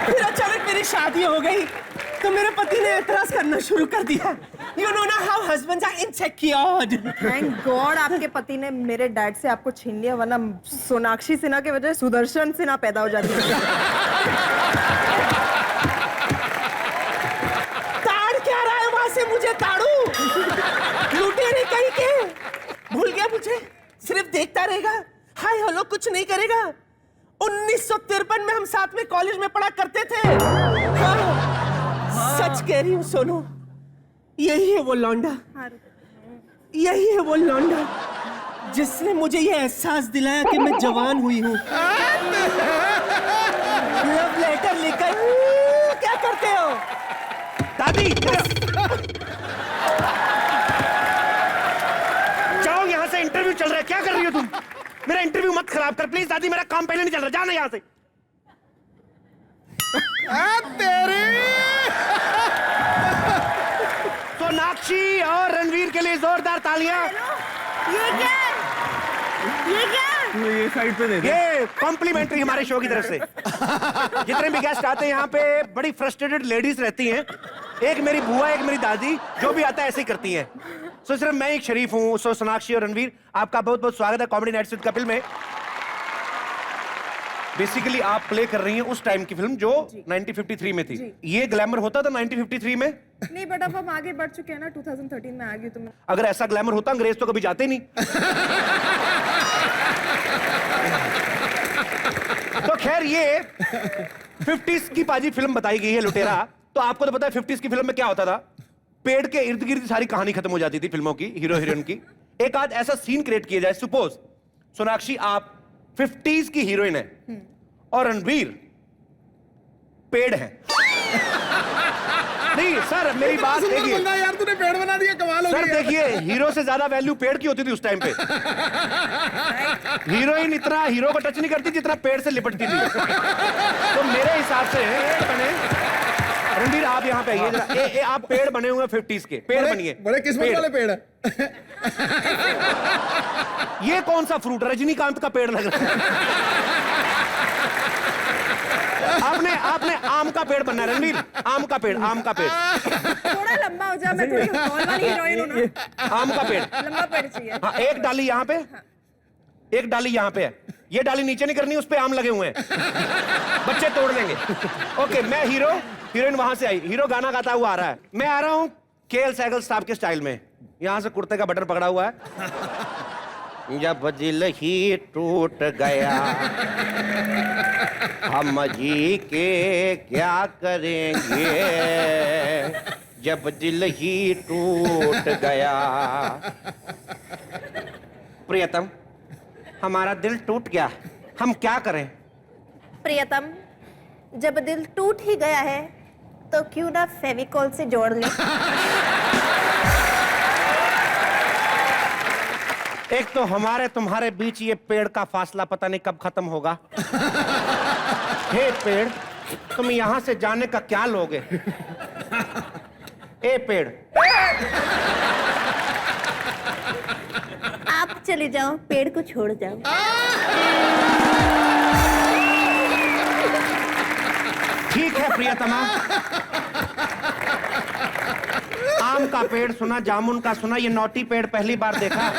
फिर अचानक मेरी शादी हो गई तो मेरे पति ने एतराज करना शुरू कर दिया। You know ना how husbands are insecure. Thank God आपके पति ने मेरे डैड से आपको छीन लिया, वरना सोनाक्षी सिन्हा के वजह सुदर्शन सिन्हा पैदा हो जाती है। ताड़ क्या रहा है वहां से? मुझे ताड़ू लुटेरे कहीं के। भूल गया मुझे, सिर्फ देखता रहेगा, हाय हेलो कुछ नहीं करेगा। 1953 में हम साथ में कॉलेज में पढ़ा करते थे। हाँ, सच कह रही हूँ सोनू, यही है वो लौंडा, यही है वो लौंडा जिसने मुझे ये एहसास दिलाया कि मैं जवान हुई हूँ। लव लेटर लेकर क्या करते हो? दादी जाओ यहाँ से, इंटरव्यू चल रहा है। क्या कर रही हो तुम? मेरा इंटरव्यू मत खराब कर प्लीज। दादी मेरा काम पहले नहीं चल रहा, जाना यहाँ से। सोनाक्षी और रणवीर के लिए जोरदार तालियां। ये क्या? ये क्या? ये साइड पे दे दे। ये कॉम्प्लीमेंट्री हमारे शो की तरफ से। जितने भी गेस्ट आते हैं यहाँ पे बड़ी फ्रस्ट्रेटेड लेडीज रहती हैं। एक मेरी बुआ, एक मेरी दादी, जो भी आता है ऐसे ही करती हैं। सो सिर्फ मैं एक शरीफ हूँ। सो सोनाक्षी और रणवीर, आपका बहुत बहुत स्वागत है कॉमेडी नाइट्स विद कपिल में। बेसिकली आप प्ले कर रही हैं उस टाइम की फिल्म जो 1953 में थी। ये ग्लैमर होता था 1953 में? नहीं बट अब हम आगे बढ़ चुके हैं ना, 2013 में आ गई तो मैं। अगर ऐसा ग्लैमर होता अंग्रेज तो कभी जाते नहीं। तो खैर ये 50s की पाजी फिल्म बताई गई है लुटेरा। तो आपको तो पता है 50s की फिल्म में क्या होता था? पेड़ के इर्द गिर्द सारी कहानी खत्म हो जाती थी फिल्मों की, हीरो हीरोइन की। एक आध ऐसा सीन क्रिएट किया जाए। सपोज सोनाक्षी आप 50s की हीरोइन है और रणवीर पेड़ है। नहीं सर मेरी बात देखिए यार, तूने पेड़ बना दिया, कमाल हो सर। गया। देखिए हीरो से ज्यादा वैल्यू पेड़ की होती थी उस टाइम पे। हीरोइन इतना हीरो को टच नहीं करती जितना पेड़ से लिपटती थी। तो मेरे हिसाब से रणवीर आप यहाँ पे आइए जरा। आप पेड़ बने हुए 50s के, पेड़ बनिए। बड़े किस्मत वाले पेड़ है। ये कौन सा फ्रूट? रजनीकांत का पेड़ लग रहा है। आपने आम का पेड़ बनना है रणवीर। आम का पेड़, आम का पेड़। थोड़ा लंबा हो जाए, मैं थोड़ी हॉल वाली हीरोइन हूं ना। आम का पेड़, लंबा पेड़ चाहिए। हाँ। एक डाली यहाँ पे, एक डाली यहाँ पे है। ये डाली नीचे नहीं करनी, उस पे आम लगे हुए हैं, बच्चे तोड़ लेंगे। ओके मैं हीरो, हीरोइन वहां से आई। हीरो गाना गाता हुआ आ रहा है। मैं आ रहा हूँ केएल सहगल साहब के स्टाइल में। यहां से कुर्ते का बटन पकड़ा हुआ है। जब दिल ही टूट गया हम जी के क्या करेंगे, जब दिल ही टूट गया। प्रियतम हमारा दिल टूट गया, हम क्या करें? प्रियतम, जब दिल टूट ही गया है तो क्यों ना फेविकॉल से जोड़ ले। एक तो हमारे तुम्हारे बीच ये पेड़ का फासला पता नहीं कब खत्म होगा। हे पेड़, तुम यहाँ से जाने का क्या लोगे? ए पेड़, आप चले जाओ, पेड़ को छोड़ जाओ। ठीक है प्रियतमा। आम का पेड़ सुना, जामुन का सुना, ये नौटी पेड़ पहली बार देखा।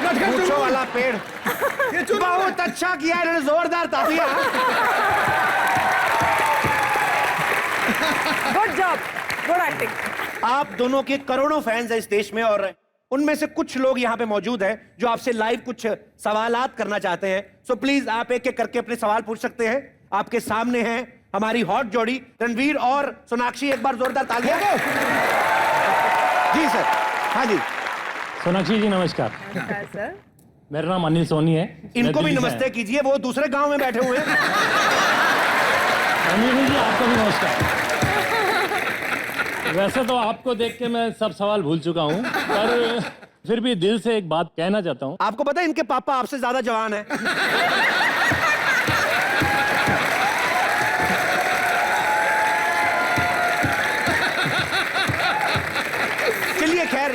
मूंछों वाला पेड़। बहुत अच्छा किया इन्होंने, जोरदार तालियां। Good job, good acting. आप दोनों के करोड़ों फैंस हैं इस देश में, और उनमें से कुछ लोग यहाँ पे मौजूद हैं जो आपसे लाइव कुछ सवालात करना चाहते हैं। सो प्लीज आप एक एक करके अपने सवाल पूछ सकते हैं। आपके सामने हैं हमारी हॉट जोड़ी रणवीर और सोनाक्षी। एक बार जोरदार तालियां। जी सर। हाँ जी सोनाक्षी जी नमस्कार। सर, मेरा नाम अनिल सोनी है। इनको भी नमस्ते कीजिए, वो दूसरे गांव में बैठे हुए हैं। अनिल जी आपको भी नमस्कार। वैसे तो आपको देख के मैं सब सवाल भूल चुका हूँ, पर फिर भी दिल से एक बात कहना चाहता हूँ। आपको पता है इनके पापा आपसे ज्यादा जवान हैं। चलिए खैर,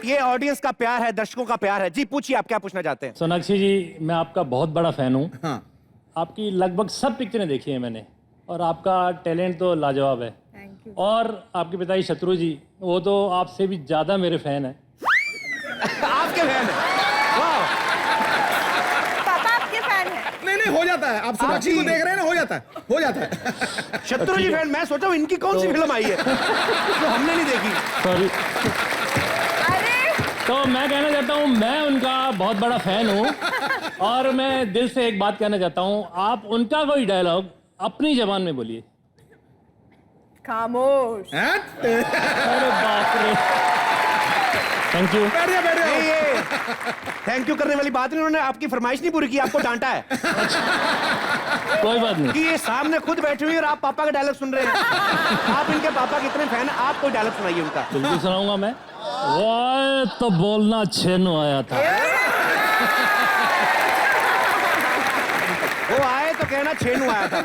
ये ऑडियंस का प्यार है, दर्शकों का प्यार है। जी पूछिए, आप क्या पूछना चाहते हैं? सोनाक्षी जी मैं आपका बहुत बड़ा फैन हूँ। हाँ। आपकी लगभग सब पिक्चरें देखी है मैंने, और आपका टैलेंट तो लाजवाब है। और आपके पिताजी शत्रु जी, वो तो आपसे भी ज्यादा मेरे फैन है। आपके फैन है? वाह। पापा आपके फैन है? नहीं हो जाता है। आप सोनाक्षी को देख रहे हैं ना, हो जाता है। शत्रु जी फैन? मैं सोचा हूँ इनकी कौन सी फिल्म आई है जो हमने नहीं देखी। सॉरी। तो मैं कहना चाहता हूँ, मैं उनका बहुत बड़ा फैन हूँ, और मैं दिल से एक बात कहना चाहता हूँ। आप उनका कोई डायलॉग अपनी जबान में बोलिए। खामोश। अरे बाप रे। Thank you. ये थैंक यू करने वाली बात नहीं, उन्होंने आपकी फरमाइश नहीं पूरी की, आपको डांटा है। कोई बात नहीं। कि ये सामने खुद बैठे हुए और आप पापा का डायलॉग सुन रहे हैं। आप इनके पापा के इतने फैन हैं, आप कोई डायलॉग सुनाइए उनका। बिल्कुल सुनाऊंगा मैं। वो तो बोलना छेनू आया था। वो आए तो कहना छेनू आया था।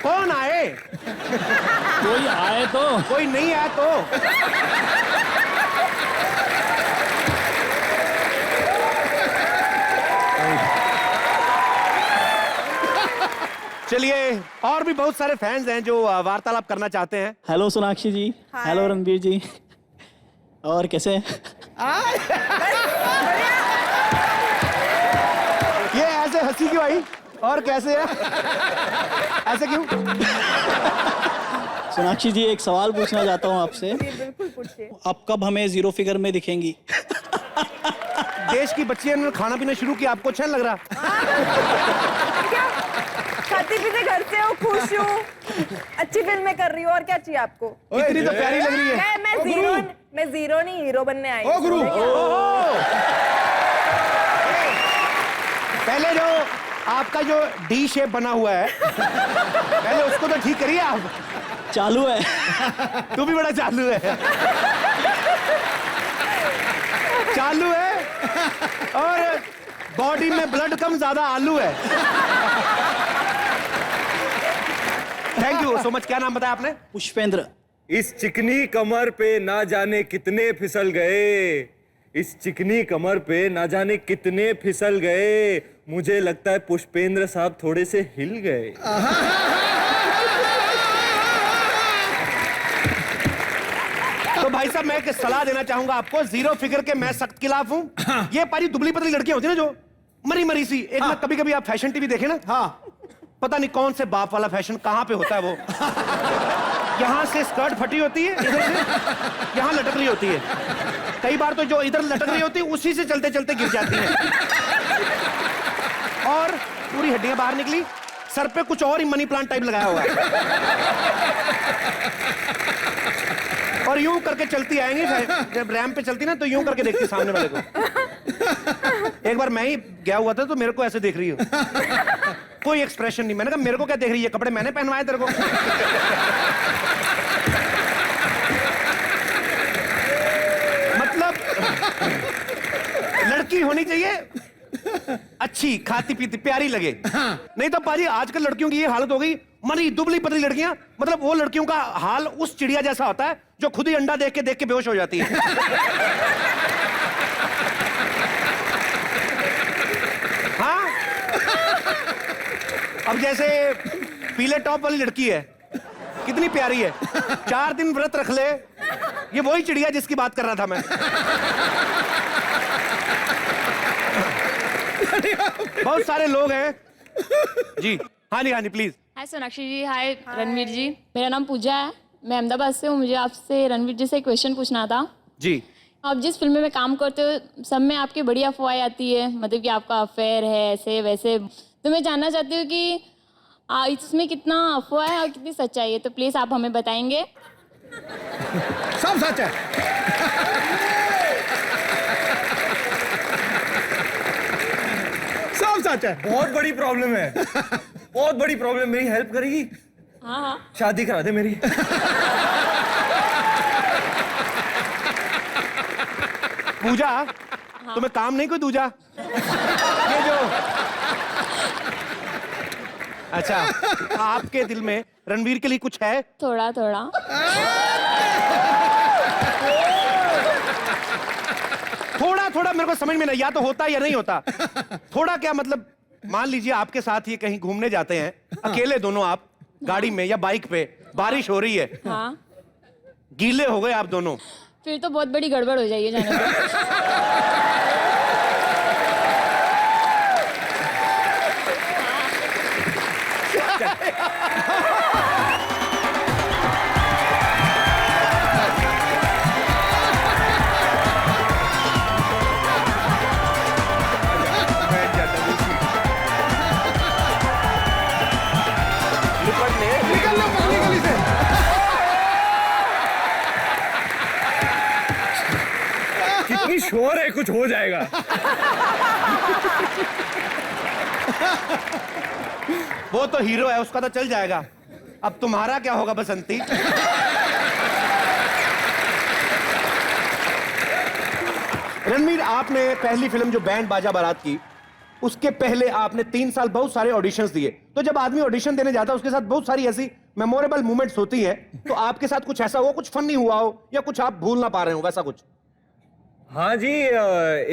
कौन आए? कोई आए तो। कोई नहीं आया तो। चलिए, और भी बहुत सारे फैंस हैं जो वार्तालाप करना चाहते हैं। हेलो सोनाक्षी जी। हेलो रणवीर जी। और कैसे हैं? ये ऐसे हंसी क्यों आई? और कैसे है? ऐसे क्यों? सोनाक्षी जी एक सवाल पूछना चाहता हूँ आपसे। बिल्कुल पूछिए। आप कब हमें जीरो फिगर में दिखेंगी? देश की बच्चियां ने खाना पीना शुरू किया, आपको अच्छा नहीं लग रहा? क्या खाती पीते घर से हो, खुश हूँ, अच्छी फिल्में कर रही हूँ, और क्या चाहिए आपको? इतनी तो प्यारी लग रही है। मैं जीरो नहीं, हीरो बनने आई हूँ। गुरु। पहले जो आपका जो डी शेप बना हुआ है, पहले उसको तो ठीक करिए आप। चालू है। तू भी बड़ा चालू है। चालू है, और बॉडी में ब्लड कम, ज्यादा आलू है। Thank you so much. क्या नाम बताया आपने? पुष्पेंद्र। इस चिकनी कमर पे ना जाने कितने फिसल गए, इस चिकनी कमर पे ना जाने कितने फिसल गए, मुझे लगता है पुष्पेंद्र साहब थोड़े से हिल गए। तो भाई साहब मैं एक सलाह देना चाहूंगा आपको। जीरो फिगर के मैं सख्त खिलाफ हूं। ये पारी दुबली पतली लड़कियां होती है ना, जो मरी मरी सी। एक ना कभी कभी आप फैशन टीवी देखे ना, पता नहीं कौन से बाप वाला फैशन कहां पे होता है वो। यहां से स्कर्ट फटी होती है, इधर से यहां लटक रही होती है। कई बार तो जो इधर लटक रही होती है उसी से चलते चलते गिर जाती है, और पूरी हड्डियां बाहर निकली। सर पे कुछ और ही मनी प्लांट टाइप लगाया हुआ है, और यूं करके चलती आएंगी। जब रैंप पे चलती ना, तो यूं करके देखती सामने वाले को। एक बार मैं ही गया हुआ था, तो मेरे को ऐसे देख रही हो, कोई एक्सप्रेशन नहीं। मैंने कहा मेरे को क्या देख रही है, कपड़े मैंने पहनवाए तेरे को। मतलब लड़की होनी चाहिए अच्छी, खाती पीती, प्यारी लगे। नहीं तो पाजी आजकल लड़कियों की ये हालत हो गई, मरी दुबली पतली लड़कियां, मतलब वो लड़कियों का हाल उस चिड़िया जैसा होता है जो खुद ही अंडा देख के बेहोश हो जाती है। हाँ, अब जैसे पीले टॉप वाली लड़की है, कितनी प्यारी है, 4 दिन व्रत रख ले, ये वही चिड़िया जिसकी बात कर रहा था मैं। बहुत सारे लोग हैं जी। हाँ जी प्लीज। हाय सोनाक्षी जी, हाय रणवीर जी, मेरा नाम पूजा है, मैं अहमदाबाद से हूँ। मुझे आपसे रणवीर जी से एक क्वेश्चन पूछना था जी। आप जिस फिल्म में काम करते हो सब में आपकी बड़ी अफवाहें आती है, मतलब कि आपका अफेयर है ऐसे वैसे, तो मैं जानना चाहती हूँ कि इसमें कितना अफवाह है और कितनी सच्चाई है, तो प्लीज आप हमें बताएंगे। सब सच है। सब सच है। बहुत बड़ी प्रॉब्लम है, बहुत बड़ी प्रॉब्लम। मेरी हेल्प करेगी? हाँ। शादी करा दे मेरी। पूजा, तुम्हें काम नहीं कोई दूजा? ये जो अच्छा, आपके दिल में रणवीर के लिए कुछ है? थोड़ा थोड़ा। थोड़ा मेरे को समझ में नहीं, या तो होता या नहीं होता। थोड़ा क्या मतलब? मान लीजिए आपके साथ ये कहीं घूमने जाते हैं, अकेले दोनों आप गाड़ी में या बाइक पे, बारिश हो रही है, हाँ। गीले हो गए आप दोनों, फिर तो बहुत बड़ी गड़बड़ हो जाएगी जाने में। कितनी श्योर है कुछ हो जाएगा। वो तो हीरो है, उसका तो चल जाएगा। अब तुम्हारा क्या होगा बसंती? रणवीर, आपने पहली फिल्म जो बैंड बाजा बारात की, उसके पहले आपने 3 साल बहुत सारे ऑडिशंस दिए। तो जब आदमी ऑडिशन देने जाता है उसके साथ बहुत सारी ऐसी मेमोरेबल मोमेंट्स होती हैं, तो आपके साथ कुछ ऐसा हो, कुछ फनी हुआ हो या कुछ आप भूल ना पा रहे हो, वैसा कुछ? हाँ जी,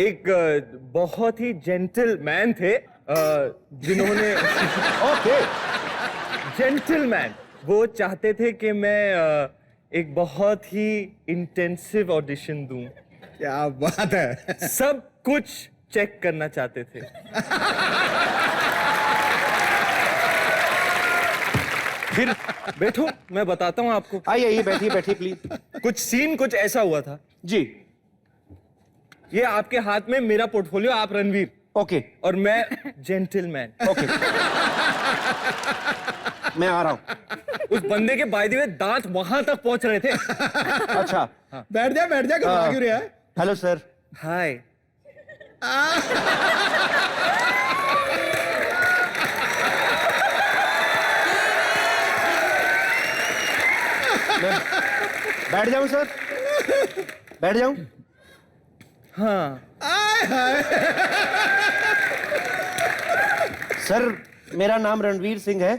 एक बहुत ही जेंटलमैन थे जिन्होंने ओके, जेंटलमैन, वो चाहते थे कि मैं एक बहुत ही इंटेंसिव ऑडिशन दूं। क्या बात है। सब कुछ चेक करना चाहते थे। फिर बैठो, मैं बताता हूं आपको। आइए बैठिए प्लीज। कुछ सीन कुछ ऐसा हुआ था जी। ये आपके हाथ में मेरा पोर्टफोलियो, आप रणवीर, ओके, और मैं जेंटलमैन। ओके। मैं आ रहा हूं। उस बंदे के बाय द वे दांत वहां तक पहुंच रहे थे। अच्छा, बैठ जा घबरा क्यों रहा है? Hello sir. हाय। बैठ जाऊं सर? बैठ जाऊं? हाँ। सर, मेरा नाम रणवीर सिंह है,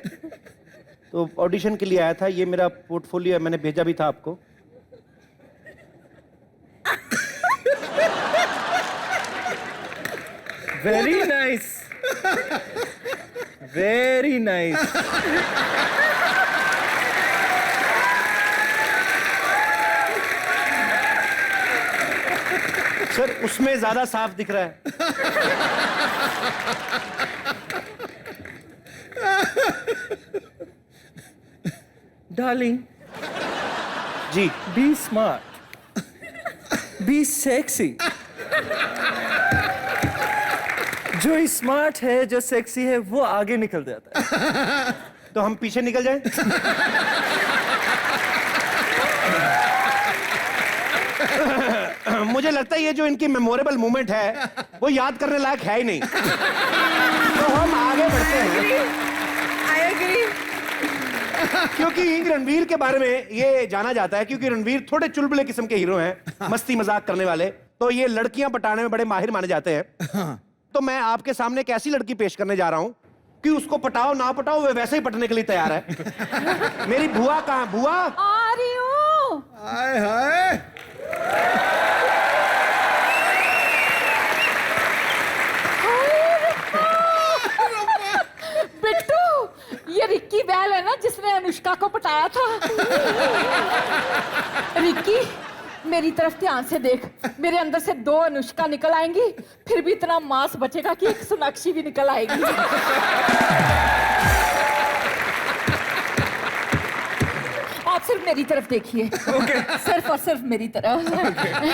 तो ऑडिशन के लिए आया था। ये मेरा पोर्टफोलियो है, मैंने भेजा भी था आपको। Very nice, very nice. Sir, उसमें ज्यादा साफ दिख रहा है। डार्लिंग जी, बी स्मार्ट, बी सेक्सी। जो स्मार्ट है, जो सेक्सी है, वो आगे निकल जाता है। तो हम पीछे निकल जाएं? मुझे लगता है ये जो इनकी मेमोरेबल मोमेंट है वो याद करने लायक है ही नहीं। तो हम आगे बढ़ते हैं। I agree. क्योंकि रणवीर के बारे में ये जाना जाता है, क्योंकि रणवीर थोड़े चुलबुले किस्म के हीरो हैं, मस्ती मजाक करने वाले, तो ये लड़कियां पटाने में बड़े माहिर माने जाते हैं। तो मैं आपके सामने एक ऐसी लड़की पेश करने जा रहा हूं कि उसको पटाओ ना पटाओ वे वैसे ही पटने के लिए तैयार है। मेरी बुआ कहाँ? बुआ आ रही हूँ। हाय हाय, बिट्टू, ये रिक्की बैल है ना जिसने अनुष्का को पटाया था। रिक्की, मेरी तरफ ध्यान से देख, मेरे अंदर से 2 अनुष्का निकल आएंगी, फिर भी इतना मांस बचेगा कि एक सोनाक्षी भी निकल आएगी। आप सिर्फ मेरी तरफ देखिए। सिर्फ और सिर्फ मेरी तरफ।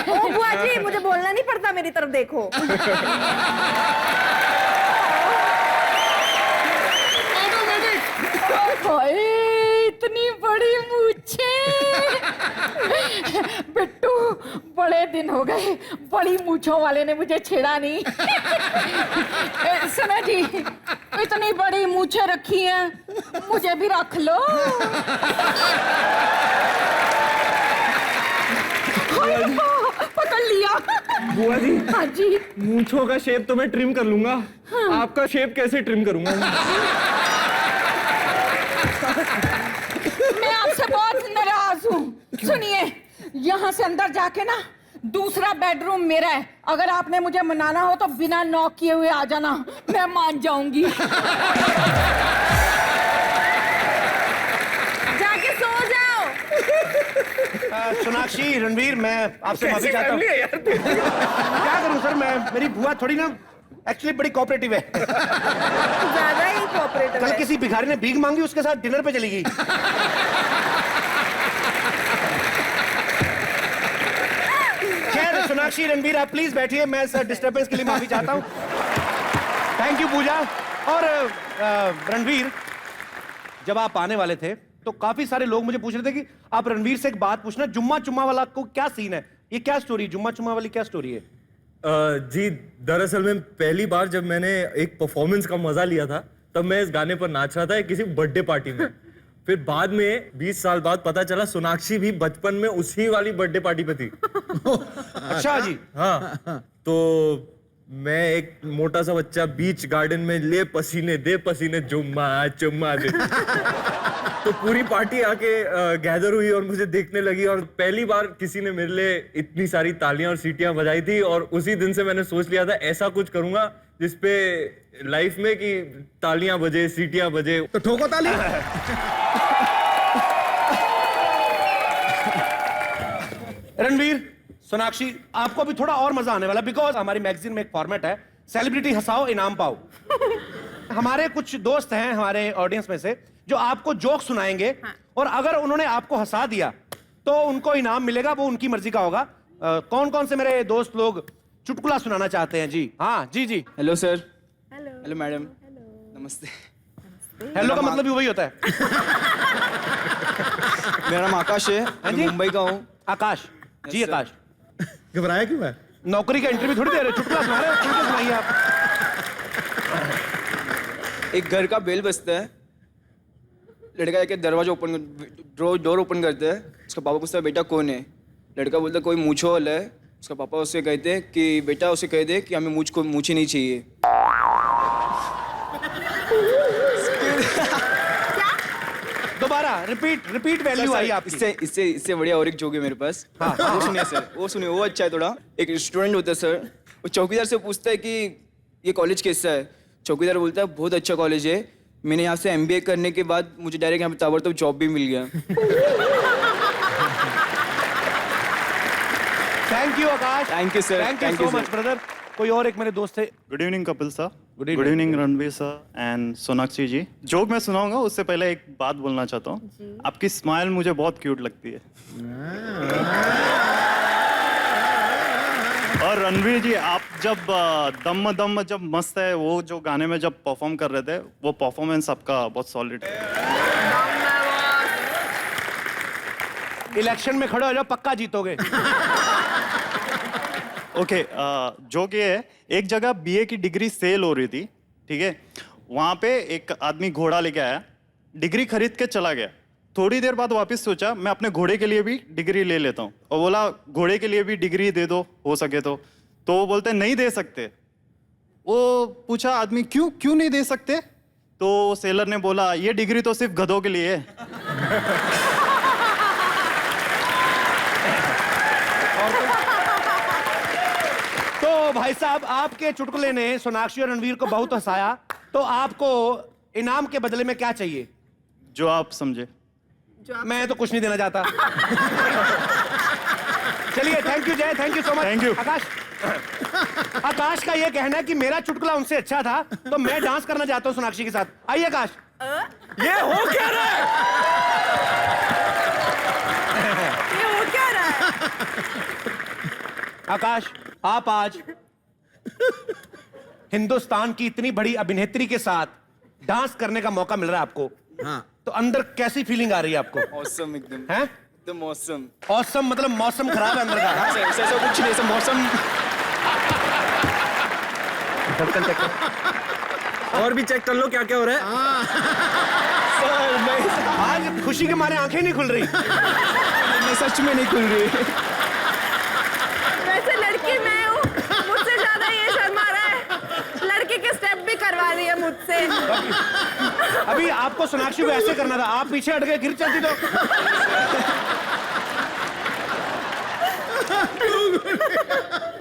ओ बुआ जी, मुझे बोलना नहीं पड़ता, मेरी तरफ देखो। इतनी बड़ी मूछे। बिट्टू, बड़े दिन हो गए बड़ी मूछों वाले ने मुझे छेड़ा नहीं। सुना जी, इतनी बड़ी मूछें रखी हैं, मुझे भी रख लो। पकड़ लिया। बुआ जी, हाँ जी, मूंछों का शेप तो मैं ट्रिम कर लूंगा, आपका शेप कैसे ट्रिम करूंगा? मैं आपसे बहुत नाराज हूँ। सुनिए, यहाँ से अंदर जाके ना दूसरा बेडरूम मेरा है। अगर आपने मुझे मनाना हो तो बिना नॉक किए हुए आ जाना, मैं मान जाऊंगी। जाके सो जाओ। सोनाक्षी, रणवीर, मैं आपसे माफी चाहता हूँ। क्या करूँ सर, मैं, मेरी बुआ थोड़ी ना एक्चुअली बड़ी कोऑपरेटिव है। ज्यादा ही कोऑपरेटिव कल है। किसी भिखारी ने भीख मांगी, उसके साथ डिनर पे चली गई। खैर सोनाक्षी, रणवीर, आप प्लीज बैठिए, मैं सर डिस्टर्बेंस के लिए माफी चाहता हूँ। थैंक यू पूजा। और रणवीर, जब आप आने वाले थे तो काफी सारे लोग मुझे पूछ रहे थे कि आप रणवीर से एक बात पूछना, जुम्मा चुम्मा वाला को क्या सीन है, ये क्या स्टोरी, जुम्मा चुम्मा वाली क्या स्टोरी है? जी, दरअसल में पहली बार जब मैंने एक परफॉर्मेंस का मजा लिया था, तब मैं इस गाने पर नाच रहा था किसी बर्थडे पार्टी में। फिर बाद में 20 साल बाद पता चला सोनाक्षी भी बचपन में उसी वाली बर्थडे पार्टी पे थी। अच्छा जी। हाँ, तो मैं एक मोटा सा बच्चा बीच गार्डन में ले पसीने दे पसीने, जुम्मा चुम्मा दे। तो पूरी पार्टी आके गैदर हुई और मुझे देखने लगी, और पहली बार किसी ने मेरे लिए इतनी सारी तालियां और सीटियां बजाई थी। और उसी दिन से मैंने सोच लिया था ऐसा कुछ करूंगा जिसपे लाइफ में कि तालियां बजे, सीटियां बजे। तो ठोको ताली। रणवीर, सोनाक्षी, आपको भी थोड़ा और मजा आने वाला, बिकॉज हमारी मैगजीन में एक फॉर्मेट है, सेलिब्रिटी हंसाओ इनाम पाओ। हमारे कुछ दोस्त हैं हमारे ऑडियंस में से जो आपको जोक सुनाएंगे, और अगर उन्होंने आपको हंसा दिया तो उनको इनाम मिलेगा, वो उनकी मर्जी का होगा। कौन कौन से मेरे दोस्त लोग चुटकुला सुनाना चाहते हैं? जी हाँ, जी जी। Hello sir. Hello madam. नमस्ते। हेलो का मतलब भी वही होता है। मेरा नाम आकाश है, मैं मुंबई का हूँ। आकाश जी। आकाश, घबराया क्यों है? नौकरी का इंटरव्यू थोड़ी दे रहे, चुटकुला सुना रहे हो, चुटकुला सुनाइए आप। एक घर का बेल बजता है, लड़का एक दरवाजा ओपन, डोर ओपन करता है। उसका पापा पूछता है बेटा कौन है? लड़का बोलता है कोई मूंछों वाला है। उसका पापा उससे कहते हैं कि बेटा उसे कह दे कि हमें मूंछ ही नहीं चाहिए। दोबारा रिपीट वैल्यू आई आपकी। इससे बढ़िया और एक जोक है मेरे पास। वो सुनिए सर, वो सुनिए, वो अच्छा है थोड़ा। एक स्टूडेंट होता है सर, वो चौकीदार से पूछता है कि ये कॉलेज कैसा है? चौकीदार बोलता है बहुत अच्छा कॉलेज है, मैंने यहाँ से MBA करने के बाद मुझे डायरेक्ट यहाँ पे ताबड़तोड़ जॉब भी मिल गया। Thank you Akash. Thank you sir. Thank you so much brother. कोई और एक मेरे दोस्त थे। Good evening Kapil sir. Good good evening Ranveer sir and Sonakshi ji. Joke मैं सुनाऊंगा उससे पहले एक बात बोलना चाहता हूँ। आपकी स्माइल मुझे बहुत क्यूट लगती है। और रणवीर जी, आप जब दम जब मस्त है, वो जो गाने में जब परफॉर्म कर रहे थे, वो परफॉर्मेंस आपका बहुत सॉलिड है। इलेक्शन में खड़े हो जाओ, पक्का जीतोगे। ओके, जोक ये है, एक जगह BA की डिग्री सेल हो रही थी, ठीक है। वहां पे एक आदमी घोड़ा लेके आया, डिग्री खरीद के चला गया। थोड़ी देर बाद वापस सोचा मैं अपने घोड़े के लिए भी डिग्री ले लेता हूँ, और बोला घोड़े के लिए भी डिग्री दे दो हो सके तो वो बोलते नहीं दे सकते। वो पूछा आदमी क्यों नहीं दे सकते? तो सेलर ने बोला ये डिग्री तो सिर्फ गधों के लिए है। तो भाई साहब आपके चुटकुले ने सोनाक्षी और रणवीर को बहुत हंसाया, तो आपको इनाम के बदले में क्या चाहिए? जो आप समझे। मैं तो कुछ नहीं देना चाहता। चलिए, थैंक यू जय, thank you so much. Thank you। आकाश का ये कहना है कि मेरा चुटकुला उनसे अच्छा था, तो मैं डांस करना चाहता हूँ सोनाक्षी के साथ। आइए आकाश। ये हो क्या रहा है? ये हो क्या रहा है? आकाश, आप आज हिंदुस्तान की इतनी बड़ी अभिनेत्री के साथ डांस करने का मौका मिल रहा है आपको। हाँ। तो अंदर कैसी फीलिंग आ रही है आपको? ऑसम एकदम। हैं? एकदम ऑसम। ऑसम मतलब मौसम खराब है अंदर का? ऐसा कुछ नहीं, ऐसा मौसम। और भी चेक कर लो क्या क्या हो रहा है। सर मैं आज खुशी के मारे आंखें नहीं खुल रही। मैं सच में नहीं खुल रही। वैसे लड़की मैं हूँ, मुझसे ज्यादा ये शर्मा रहा है। लड़की के स्टेप भी करवा रही है मुझसे। अभी आपको सोनाक्षी को ऐसे करना था, आप पीछे हट गए, गिर चलती तो।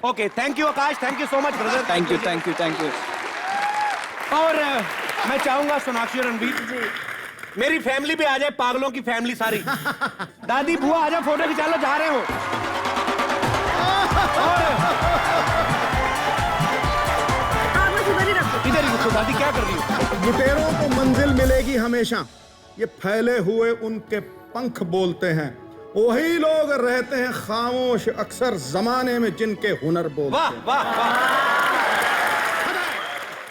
Okay, thank you Akash, thank you so much brother. Thank you, thank you, thank you. और मैं चाहूंगा सोनाक्षी और रणवीर मेरी फैमिली भी आ जाए, पागलों की फैमिली सारी। दादी बुआ आ जाओ, फोटो खिंचा लो, जा रहे हो। इधर ही रुको, दादी क्या कर रही हो? लुटेरों को मंजिल मिलेगी हमेशा, ये फैले हुए उनके पंख बोलते हैं। वही लोग रहते हैं खामोश अक्सर जमाने में जिनके हुनर बोलते हैं। वाह वाह वाह।